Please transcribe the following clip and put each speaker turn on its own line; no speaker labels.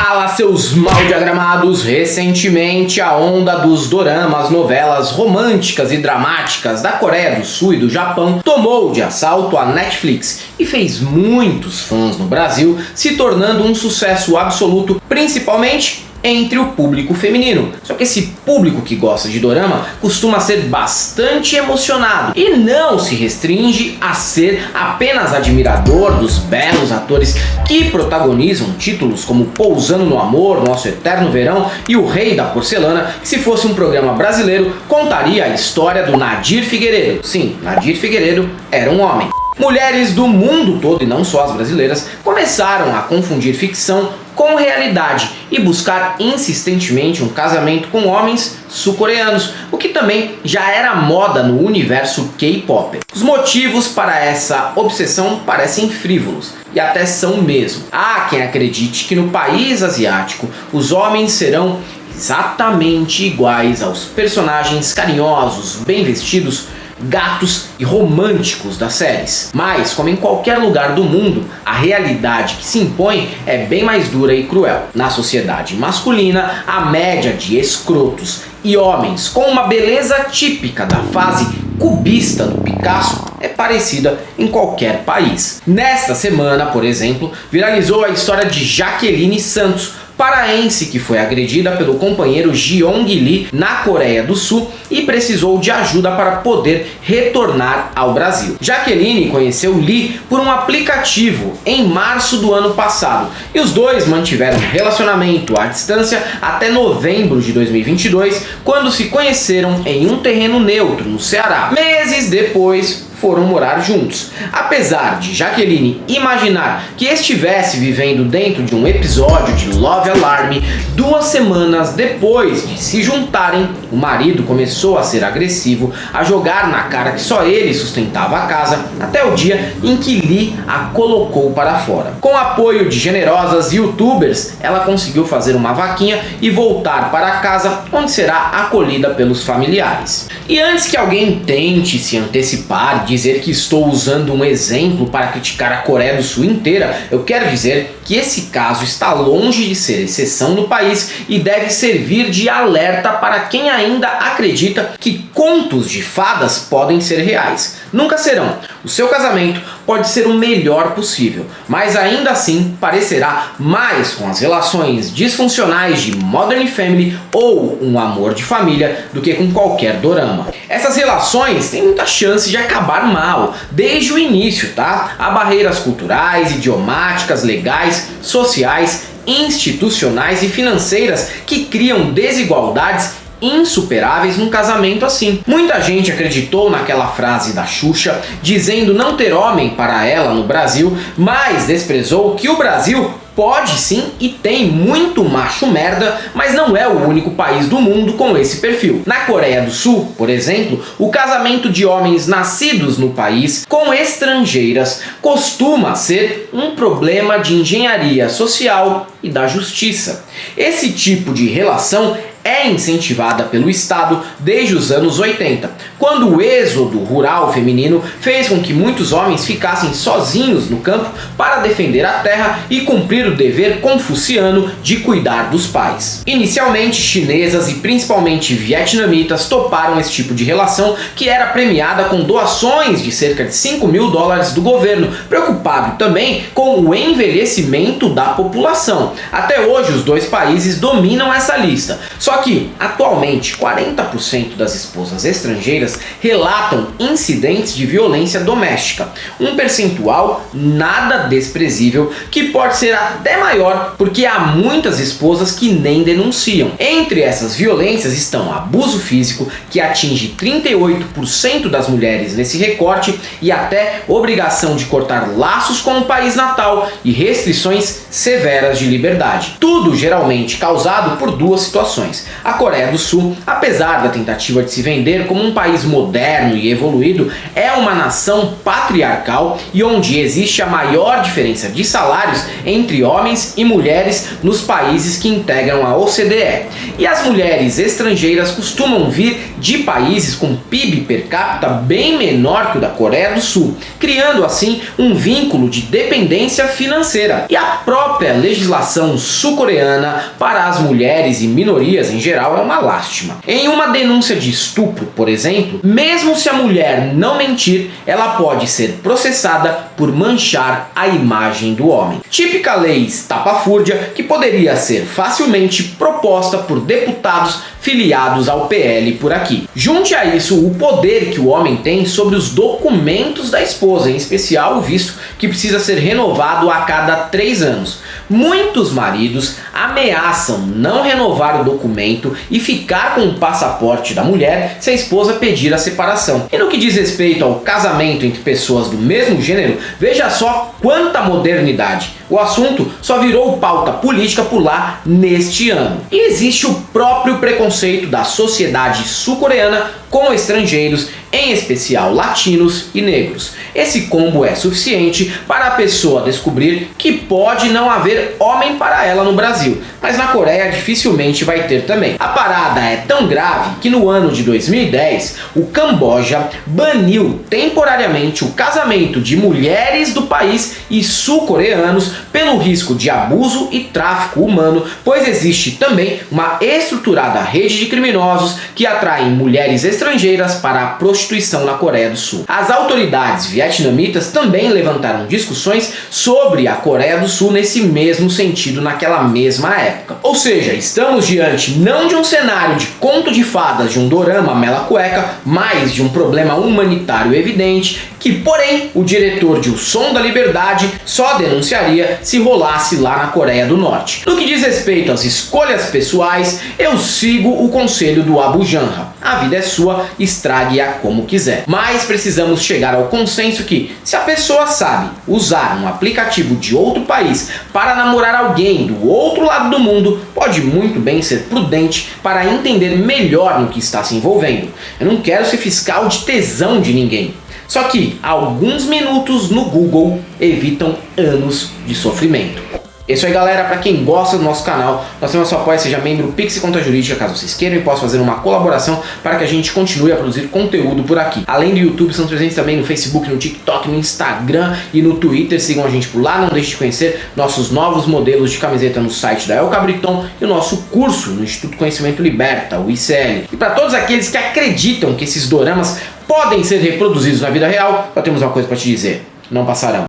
Fala, seus mal diagramados! Recentemente, a onda dos doramas, novelas românticas e dramáticas da Coreia do Sul e do Japão tomou de assalto a Netflix e fez muitos fãs no Brasil, se tornando um sucesso absoluto, principalmente entre o público feminino. Só que esse público que gosta de dorama costuma ser bastante emocionado e não se restringe a ser apenas admirador dos belos atores que protagonizam títulos como Pousando no Amor, Nosso Eterno Verão e O Rei da Porcelana, que se fosse um programa brasileiro contaria a história do Nadir Figueiredo. Sim, Nadir Figueiredo era um homem. Mulheres do mundo todo, e não só as brasileiras, começaram a confundir ficção com realidade e buscar insistentemente um casamento com homens sul-coreanos, o que também já era moda no universo K-pop. Os motivos para essa obsessão parecem frívolos, e até são mesmo. Há quem acredite que no país asiático os homens serão exatamente iguais aos personagens carinhosos, bem vestidos, gatos e românticos das séries. Mas, como em qualquer lugar do mundo, a realidade que se impõe é bem mais dura e cruel. Na sociedade masculina, a média de escrotos e homens com uma beleza típica da fase cubista do Picasso é parecida em qualquer país. Nesta semana, por exemplo, viralizou a história de Jaqueline Santos, paraense que foi agredida pelo companheiro Jeong Lee na Coreia do Sul e precisou de ajuda para poder retornar ao Brasil. Jaqueline conheceu Lee por um aplicativo em março do ano passado e os dois mantiveram um relacionamento à distância até novembro de 2022, quando se conheceram em um terreno neutro no Ceará. Meses depois, foram morar juntos. Apesar de Jaqueline imaginar que estivesse vivendo dentro de um episódio de Love Alarm, 2 semanas depois de se juntarem, o marido começou a ser agressivo, a jogar na cara que só ele sustentava a casa, até o dia em que Lee a colocou para fora. Com o apoio de generosas youtubers, ela conseguiu fazer uma vaquinha e voltar para casa, onde será acolhida pelos familiares. E antes que alguém tente se antecipar, dizer que estou usando um exemplo para criticar a Coreia do Sul inteira, eu quero dizer que esse caso está longe de ser exceção no país e deve servir de alerta para quem ainda acredita que contos de fadas podem ser reais. Nunca serão. O seu casamento pode ser o melhor possível, mas ainda assim parecerá mais com as relações disfuncionais de Modern Family ou um amor de família do que com qualquer dorama. Essas relações têm muita chance de acabar mal desde o início, tá? Há barreiras culturais, idiomáticas, legais, sociais, institucionais e financeiras que criam desigualdades insuperáveis num casamento assim. Muita gente acreditou naquela frase da Xuxa dizendo não ter homem para ela no Brasil, mas desprezou que o Brasil pode sim e tem muito macho merda, mas não é o único país do mundo com esse perfil. Na Coreia do Sul, por exemplo, o casamento de homens nascidos no país com estrangeiras costuma ser um problema de engenharia social e da justiça. Esse tipo de relação é incentivada pelo Estado desde os anos 80, quando o êxodo rural feminino fez com que muitos homens ficassem sozinhos no campo para defender a terra e cumprir o dever confuciano de cuidar dos pais. Inicialmente, chinesas e principalmente vietnamitas toparam esse tipo de relação, que era premiada com doações de cerca de $5.000 do governo, preocupado também com o envelhecimento da população. Até hoje, os dois países dominam essa lista. Só que, atualmente, 40% das esposas estrangeiras relatam incidentes de violência doméstica, um percentual nada desprezível que pode ser até maior porque há muitas esposas que nem denunciam. Entre essas violências estão abuso físico, que atinge 38% das mulheres nesse recorte, e até obrigação de cortar laços com o país natal e restrições severas de liberdade. Tudo geralmente causado por duas situações. A Coreia do Sul, apesar da tentativa de se vender como um país moderno e evoluído, é uma nação patriarcal e onde existe a maior diferença de salários entre homens e mulheres nos países que integram a OCDE. E as mulheres estrangeiras costumam vir de países com PIB per capita bem menor que o da Coreia do Sul, criando assim um vínculo de dependência financeira. E a própria legislação sul-coreana para as mulheres e minorias em geral é uma lástima. Em uma denúncia de estupro, por exemplo, mesmo se a mulher não mentir, ela pode ser processada por manchar a imagem do homem. Típica lei estapafúrdia que poderia ser facilmente proposta por deputados filiados ao PL por aqui. Junte a isso o poder que o homem tem sobre os documentos da esposa, em especial o visto que precisa ser renovado a cada 3 anos. Muitos maridos ameaçam não renovar o documento e ficar com o passaporte da mulher se a esposa pedir a separação. E no que diz respeito ao casamento entre pessoas do mesmo gênero, veja só quanta modernidade. O assunto só virou pauta política por lá neste ano. E existe o próprio preconceito da sociedade sul-coreana com estrangeiros, em especial latinos e negros. Esse combo é suficiente para a pessoa descobrir que pode não haver homem para ela no Brasil, mas na Coreia dificilmente vai ter também. A parada é tão grave que no ano de 2010 o Camboja baniu temporariamente o casamento de mulheres do país e sul-coreanos pelo risco de abuso e tráfico humano, pois existe também uma estruturada rede de criminosos que atraem mulheres estrangeiras para a prostituição na Coreia do Sul. As autoridades vietnamitas também levantaram discussões sobre a Coreia do Sul nesse mesmo sentido naquela mesma época. Ou seja, estamos diante não de um cenário de conto de fadas de um dorama mela cueca, mas de um problema humanitário evidente que, porém, o diretor de O Som da Liberdade só denunciaria se rolasse lá na Coreia do Norte. No que diz respeito às escolhas pessoais, eu sigo o conselho do Abu Janra. A vida é sua, estrague-a como quiser. Mas precisamos chegar ao consenso que, se a pessoa sabe usar um aplicativo de outro país para namorar alguém do outro lado do mundo, pode muito bem ser prudente para entender melhor no que está se envolvendo. Eu não quero ser fiscal de tesão de ninguém. Só que alguns minutos no Google evitam anos de sofrimento. É isso aí, galera. Para quem gosta do nosso canal, nós temos nosso apoio, seja membro Pix e Conta Jurídica, caso vocês queiram, e possa fazer uma colaboração para que a gente continue a produzir conteúdo por aqui. Além do YouTube, estamos presentes também no Facebook, no TikTok, no Instagram e no Twitter. Sigam a gente por lá. Não deixe de conhecer nossos novos modelos de camiseta no site da El Cabriton e o nosso curso no Instituto Conhecimento Liberta, o ICL. E para todos aqueles que acreditam que esses doramas podem ser reproduzidos na vida real, só temos uma coisa para te dizer: não passarão.